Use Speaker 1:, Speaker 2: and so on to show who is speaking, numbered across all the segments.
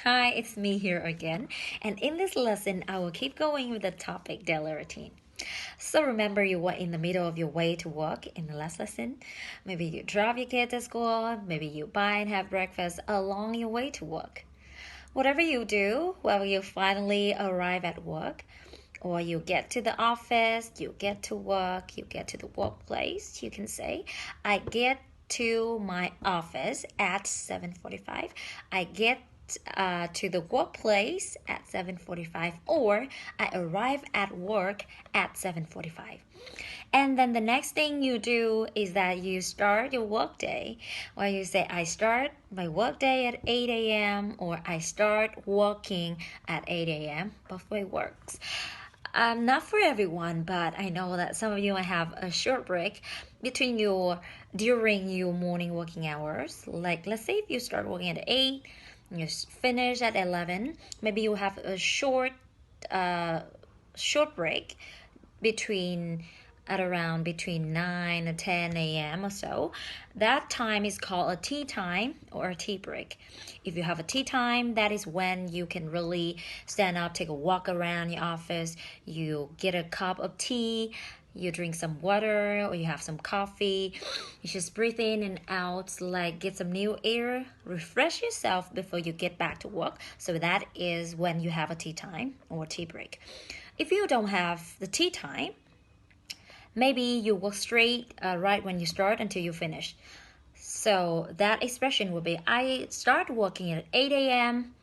Speaker 1: Hi, it's me here again. And in this lesson, I will keep going with the topic daily routine. So remember you were in the middle of your way to work in the last lesson. Maybe you drive your kid to school, maybe you buy and have breakfast along your way to work. Whatever you do, whether you finally arrive at work, or you get to the office, you get to work, you get to the workplace, you can say, I get to my office at 7:45. I get to the workplace at 7:45, or I arrive at work at 7:45. And then the next thing you do is that you start your workday, or you say I start my workday at 8 a.m. or I start working at 8 a.m. Both way works. Not for everyone, but I know that some of you might have a short break between during your morning working hours. Like let's say if you start working at 8, you finish at 11, maybe you have a short break between at around between 9 and 10 a.m. or so. That time is called a tea time or a tea break. If you have a tea time, that is when you can really stand up, take a walk around your office, you get a cup of tea, you drink some water or you have some coffee. You just breathe in and out, like get some new air, refresh yourself before you get back to work. So that is when you have a tea time or tea break. If you don't have the tea time, maybe you work straight right when you start until you finish. So that expression would be I start working at 8 a.m.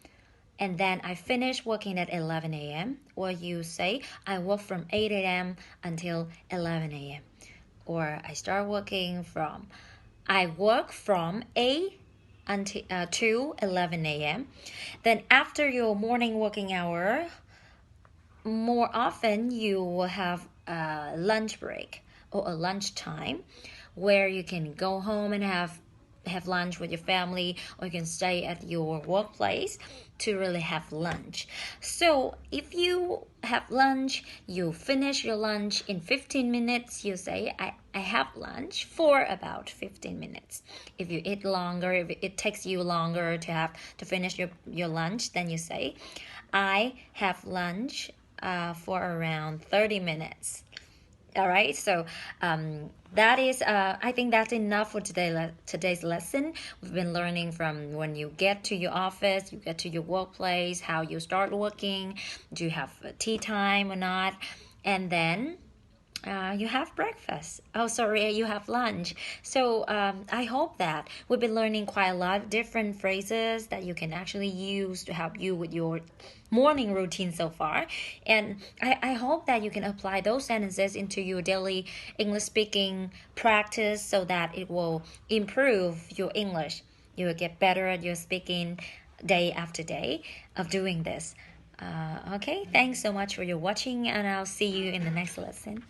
Speaker 1: and then I finish working at 11 a.m. Or you say I work from 8 a.m. until 11 a.m. Or I work from 8 until to 11 a.m. Then after your morning working hour, more often you will have a lunch break or a lunch time where you can go home and have lunch with your family, or you can stay at your workplace to really have lunch. So if you have lunch, you finish your lunch in 15 minutes, you say I have lunch for about 15 minutes. If you eat longer, if it takes you longer to finish your lunch, then you say I have lunch for around 30 minutes. All right, so that is, I think that's enough for today's lesson. We've been learning from when you get to your office, you get to your workplace, how you start working, do you have a tea time or not, and then you have breakfast. Oh, sorry, you have lunch. So I hope that we've been learning quite a lot of different phrases that you can actually use to help you with your morning routine so far. And I hope that you can apply those sentences into your daily English speaking practice so that it will improve your English. You will get better at your speaking day after day of doing this. Okay, thanks so much for your watching, and I'll see you in the next lesson.